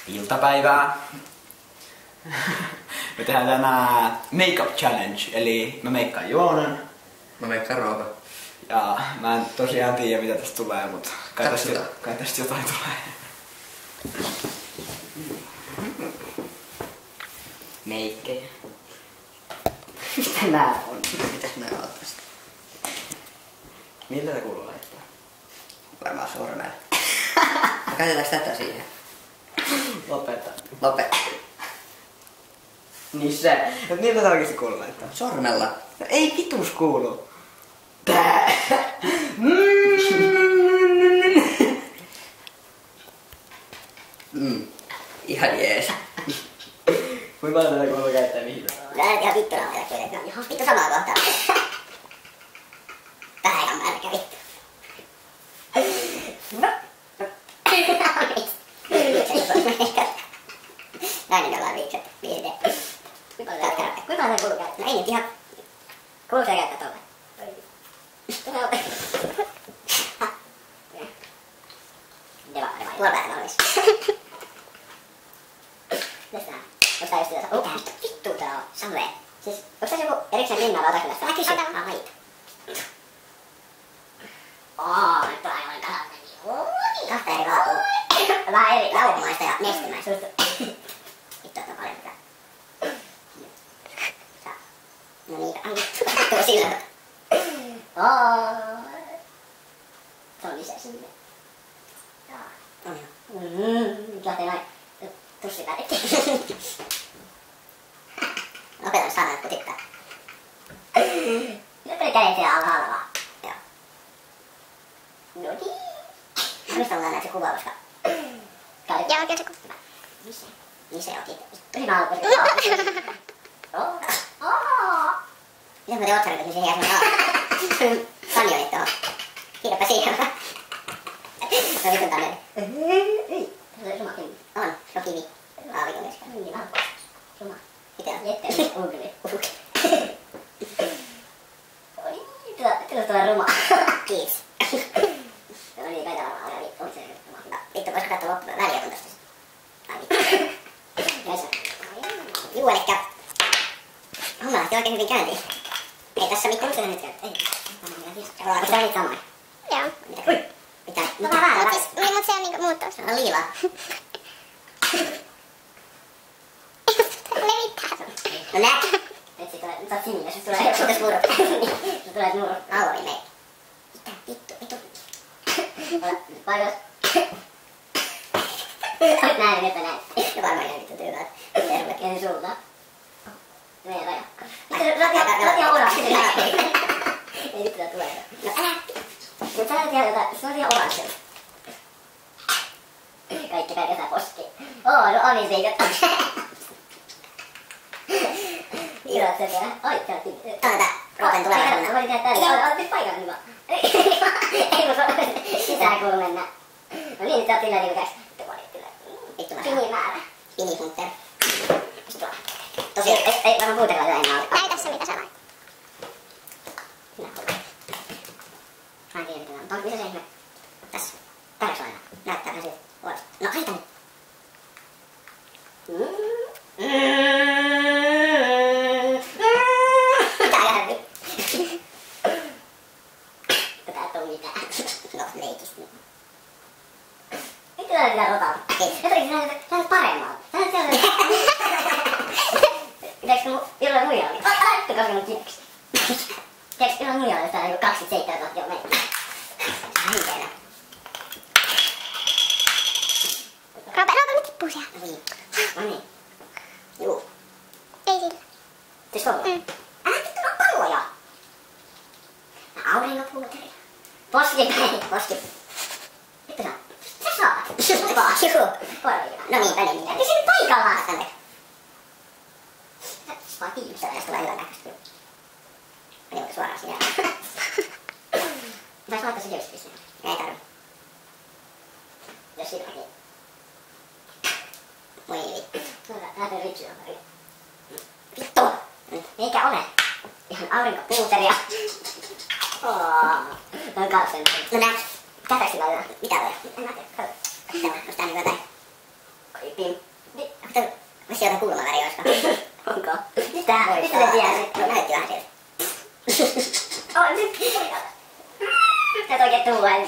iltapäivää. Me tehdään tänään Makeup Challenge, eli mä meikkaan Joonan. Mä meikkaan Roope. Ja mä en tosiaan tiedä mitä tästä tulee, mutta kai tästä jotain tulee. Meikkejä. Mitä nää on? Mitäs nää oot tästä? Miltä se kuuluu laittaa? Varmaan sormella. Käytetäänkö tätä siihen? Lopeta. Lopeta. Niin se. Miltä se oikeesti kuuluu laittaa? Sormella. No ei vitus kuulu. Ihan jees. Kuinka paljon tätä kuuluu käyttää mihin? Nää ihan vittu naamalla kuitenkaan. Ihan vittu samaa kohtaa. Päivän märkä vittu. Näin ollaan viikset. Kuinka paljon kuuluu käyttää? No ei nyt ihan... Kuuluuko se käyttää tolle? Tuolla päällä olis. Mitäs nää? Onks tää just sitä? Mitä vittu tää on? Samue. Siis, onks tässä joku erikseen linnaa vai otakyllästä? Mä kysyn. Lait. Nyt on aivan kahta eri laatua. Vähän eri laumaista ja nestemäistä. Vittu, on paljon mitään. No niin, tuo sillä. Se on lisää sinne. On ihan. Nyt lähtee noin tussipäät. Opetan sanat, kun tykkää. Nyt oli kädet siellä alhaalla vaan. Joo. No niin. Mistä on näin se kuva, koska... Joo, kyllä se kuva. Missä? Missä on kiitos. Tosi mä haluan miten mä teen otsarit, niin se jää semmoinen kanjonit tohon. Kiinnäpä siihen. Se on vitun kanjoni. Ei. Se on sumakivi. On. Se on kivi. Aavikon myöskään. Niin vähän pois. Suma. Mitä on? Jette. Uukeli. Oi. Kyllä tulee ruma. Kiitos. Se on niin kaikilla varmaan aina vittu. On se ruma. Vittu, voisiko katsoa loppuun väliotun tosta? Ai vittu. Joissa. Juu, elikkä. Homma lähti oikein hyvin käyntiin. Ei tässä mitään nyt nyt käy. Ei. Ollaanko sitä niitä samoja? Joo. Mitä? No vähän mut se on niinku muuttuu. Se on liilaa. Ne mitään. No nää. Nyt sit tulee, nyt sä oot sininen, jos tulee joku tässä murru. Nyt tulee murru. Aloi mei. Mitä? Vittu. Paikas. Näin, nyt näin. No varmaan ihan vittu tyylää. Terve. Ja se sulta. Meidän rajakka. Ratia oranssi. Ei vittu tää tulee. No älä. Mut sä olet ihan jotain, se on ihan oranssi. Kaikki pelkästään poskii. No aniseikot. Irat se tehdä. Ai, tää on tää. Tää on tää. Roopen tulevaisuudena. Mä voin tehdä täällä. Olet nyt paikan hyvä. Ei mun saa sisään kuulu mennä. No niin, nyt sä oot sillä niinku täks. Vittu mä Pini määrä. Pini hunter. Tosiaan, ei varmaan muutenkaan jotain enää. Näytä se mitä sä lait. Mä en tiedä mitä on. Missä se ihme? Tässä. Tarks aina? Näyttää vähän siltä. Vuorosta. No aita nyt. Mitä järvi? Tätä et oo mitään. No leikis nyt. Ei tule mitään rotaa. Jotenkin sä näytät paremmalta. Sä näytät siellä... Tiedätkö mun Irlan muijalle? Älä nyt koske mun kiinnoksi. Tiedätkö Irlan muijalle täällä joku 27 000 jo meitä? Ai teillä. Roope nyt tippuu siellä. No niin. Juu. Ei sillä. Siis tuolla? Älä vittu no palloja. Auringot huutelee. Poski päin. Poski. Vittu sä. Sä saat. Vaan. Juu. Koirailla. No niin, väliin. Ei se nyt paikallaan. Tänne. Sä vaan tiivistä. Tästä tulee hyvän näköistä. Meni vaikka suoraan sinne. Sais laittaa se tietysti sinne. Ei tarvi. Jos siitä niin. Voi vittu. Lähtee ritsyä. Vittu. Eikä ole. Ihan aurinkopuuteria. Tää on kalsen. No nää. Tätäksi laitetaan. Mitä voi? En mä tiedä. Kato. Tämä on tää niin jotain. Oi Pim. Voisi jotain kulmaväriä olisiko? Onko? Nyt se tiedät. No näytti vähän sieltä. On nyt. Sä et oikein tuu aina.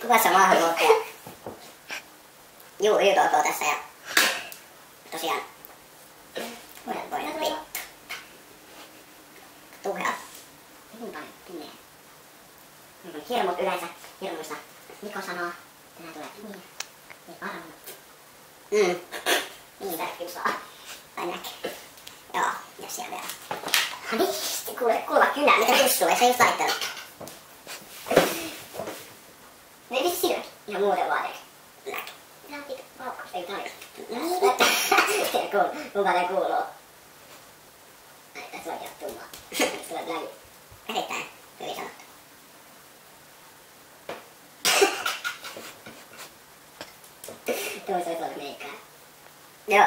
Kukas on maahanmuuttaja? Juu, YKK tässä ja tosiaan voidaan vittu. Tuhea. Hyvin paljon pimeä. Hirmut yleensä. Hirmuista. Niko sanoo. Tänään tulee niin. Ei varma. Niin vähkin saa. Tai näkee. Joo, ja siellä vielä. Niin, sitten kuulla kynä. Mitä tussu? Eikö sä just laittanut? Ne vissi sinäkin. Ihan muuten vaan teille. Näkee. Nää on pitkä paukkaus. Ei tää oli. Kumpa ne kuuluu. Ai, tässä on oikein tummaa. Sulla on läpi. Erittäin hyvin sanottu. Toi se olisi ollut meikää. Joo.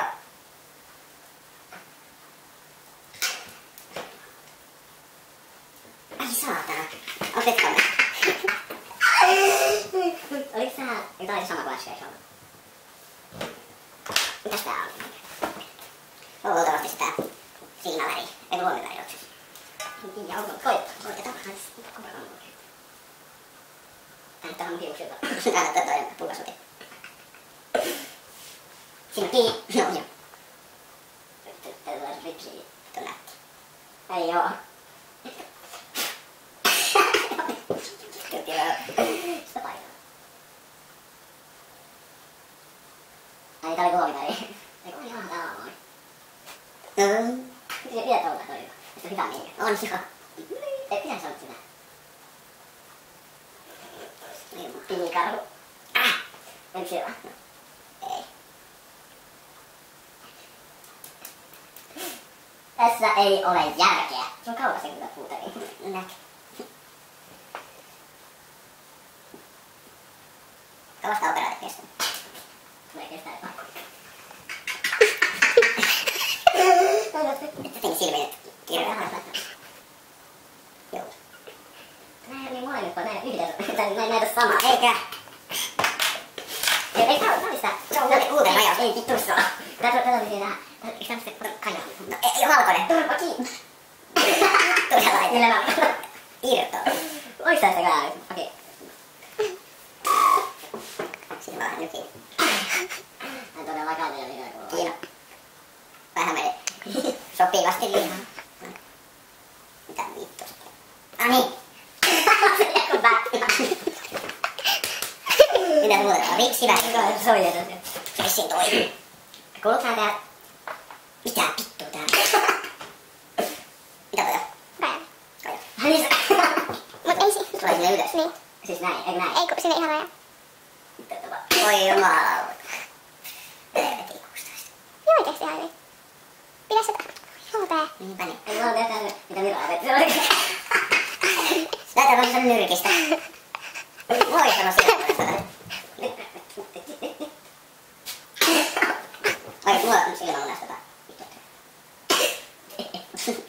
Ai saatana. Otetko me? Oliko sä... Tää oli sama kuin äsken, eikö ollut? Mitäs tää on? On luultavasti sitä siinaväri. Ei kun luomiväri onko se? En tiedä, onko. Koitetaan. Tää on mun hiuksilta. Tää on toinen pulkasuti. Siinä on kiinni. Joo, joo. Tää tulee se ripsi. Nyt on nätti. Ei oo. Sitä paikalla. Ai tää oli luomiväri. Eiku ihan tää on. Miten se vielä tuolta toi? Se on hyvä meikä. On joo. Ei pitäis olla sitä. Pinikarhu. Oliko se hyvä? Ei. Tässä ei ole järkeä. Se on kauas kun tää puuteli. Näkee. Kauas tää operaatio kestää. Tulee kestää jotain. Että tein silmiin, että kirjoittaa. Joo. Nää ei ole niin molemmit, vaan näin yhdessä. Näitä samaa, eikä? Ei tää oli sitä. Se on uuden rajaus. Ei vittu se on. Tätä oli siinä. Eikö tämmöstä kajaa? No ei valkoinen. Turpa kiinni. Tulee laite. Millä mä irtoa. Ois tästä kajaa? Okei. Siinä mä vähän nykiin. Hän todella kajaa mikä kuuluu. Kiina. Vähän meni sopivasti liihaa. Mitä vittu se on? Niin. Kun pätkä. Mitä muuta? Riksi väri. Soitetaan se. Se vissiin toi. Kuuluuko nää tää? Mitä vittua tää? Mitä toi on? Kaja. Kaja. Mut ei si... Tulee sinne ylös. Niin. Siis näin, eikö näin? Ei kun sinne ihan raja. Voi jumalauta. Helvetin 16. Joo oikeesti ihan hyvin. Pidä sitä. Joo tää. Niinpä niin. Ei mulla tehdä mitä Mira opetti. Se oli... Näytää vaan sen nyrkistä. Voi sano sieltä. Ai, mulla on silmä munasta tää. Silmä.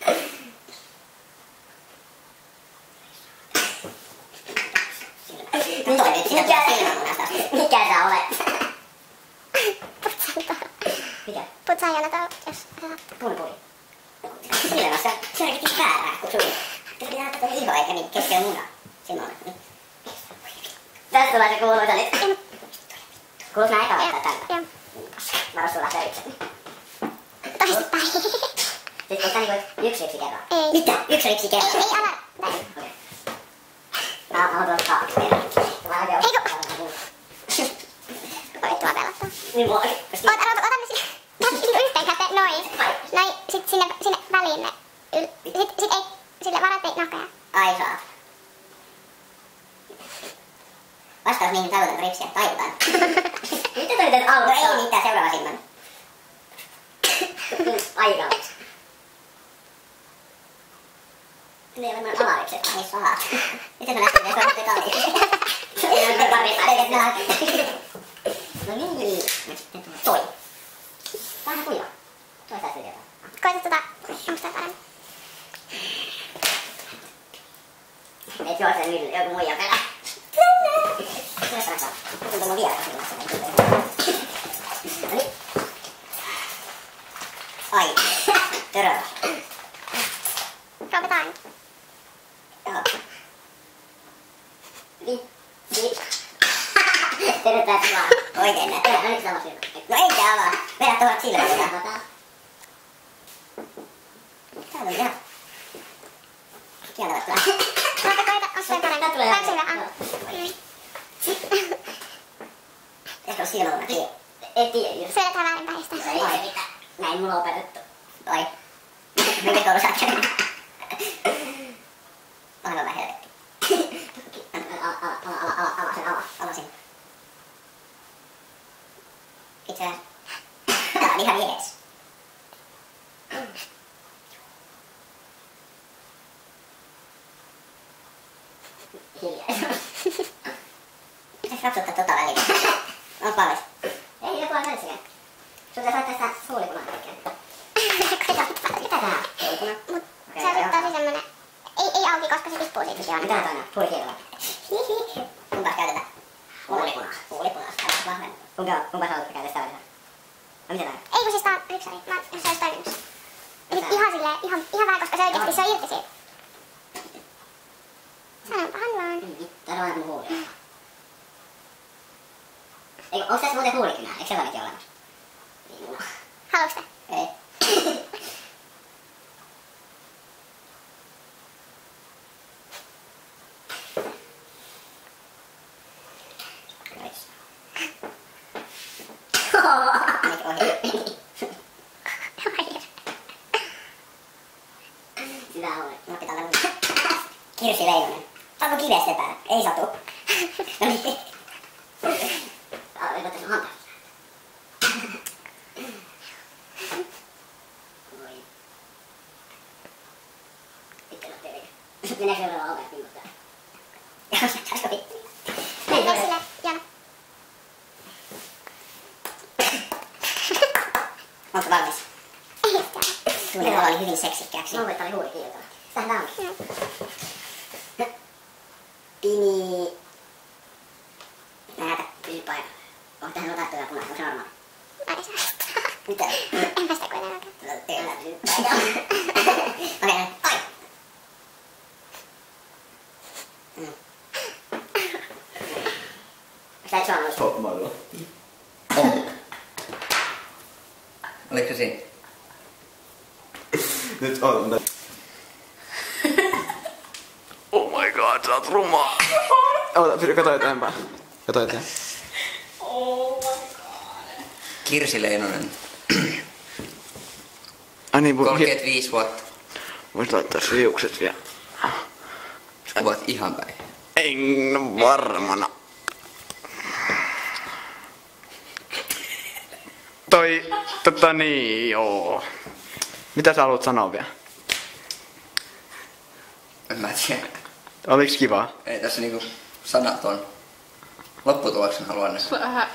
Toi nyt sitä tulee silmä munasta. Mikä sä olet? Putsaan tuohon. Mikä? Putsaan Jana tuohon, jos... Puri. Silmässä. Se on oikein väärää, kun sun... Tässä pitää tätä ihoa eikä niin keskellä munaa. Siinä on. Tästä tulee se kuuluisa nyt. Kuuluuko nää eka laittaa tältä? Joo. Varo sulla söitseni. Toisinpäin. Sitten kun tää niinku yksi kerran. Ei. Mitä? Yksi kerran? Ei ala. Näin. Okei. Mä oon tuossa kaapissa perään. Mä oon oikein Koittu vaan pelottaa. niin mua Ota ne sinne. Niinku yhteen käteen. Noin. Noin. Sit sinne väliin ne. Sit ei. Sille varat ei nahkoja. Ai saat. Vastaus niihin tavoitanko ripsiä? Taivutaan. Mitä toi nyt alkaa? No ei mitään, seuraava silmän. Aika. Ne ei ole mun alaripset. Ai saat. Miten mä nähtin, että se on nyt kalliin? Ei ole tarvittaa. No niin. Toi. Tää on ihan kuiva. Toi saa syödä jotain. Koita mustaa paremmin. Et juo sen joku muija pelää. Kyllä saa. Tuntuu mun vielä. Ai, terveys. Ruokataan. Joo. Tervetuloa vaan. Oikein näin. No nyt sama silmä. No ei se avaa. Vedä tuohon silmään. Täällä on ihan kieltävät tulee. Mutta koita ostaa paremmin. Hyväksyllä. Ehkä on silmä kiinni. Ei tiedä. Syödetään väärinpäin sitä. Ei se mitään. Näin mulla on opetettu. Oi. Minkä koulu sä oot käynyt? Aivan vähän helvetti. Ala sen. Itse asiassa. Tää on ihan jees. Hiljaa. Pitäis rapsuttaa tota väliin. Oot valmis? Ei, joku on välissäkään. Sun pitäis laittaa sitä suulipunaa kaikkeen. Mitä tää on? Suulipuna? Mut se on sit tosi semmonen... Ei auki, koska se tippuu siitä. Mitä tää toinen on? Puolikiilua. Kumpaa käytetään? Huulipunaa. Huulipunaa. Tää on vahvemmin. Kumpaa sä haluat käyttää sitä välissä? No mitä tää on? Ei kun siis tää on rypsäri. Se olisi toinen yksi. Nyt ihan silleen, ihan vähän, koska se oikeesti se on irti siitä. Sanopahan vaan. Tää on vähän mun huuli. Eikö, onks tässä muuten huulikynää? Eikö sellainenkin olemassa? Ei mulla. Haluuks te? Ei. Sitä on. No pitää olla Kirsi Leinonen. Saanko kiveä sen päälle? Ei satu. No niin. Oliko tässä hampaat? Voi. Sitten on teille. Mennään seuraavaan oveen pimmuttaa. Saisiko vittu? Mene sille, Jana. Onko valmis? Ei yhtään. Suunnitelma oli hyvin seksikkääksi. Mä voin huuli kiiltä. Tähän tää on. Pini... Näitä, pysy paikalla. Onko tähän otattu ja punaista? Onko se normaali? Ai saa. Mitä? Enpä sitä kuitenkaan. Kyllä, pysy paikalla. Okei, ai! Onko tää Joan olisi? Topmailla. On. Oliko se siinä? Nyt on. Oh my god, sä oot rumaa. Kato eteenpäin. Kato eteen. Kirsi Leinonen. Ai niin, 35 vuotta. vois laittaa hiukset vielä. Sä kuvat ihan päin. En oo varmana. Niin, joo. Mitä sä haluat sanoa vielä? En mä tiedä. Oliks kivaa? Ei tässä niinku sanat on. Lopputuloksen haluan nähdä. Vähän.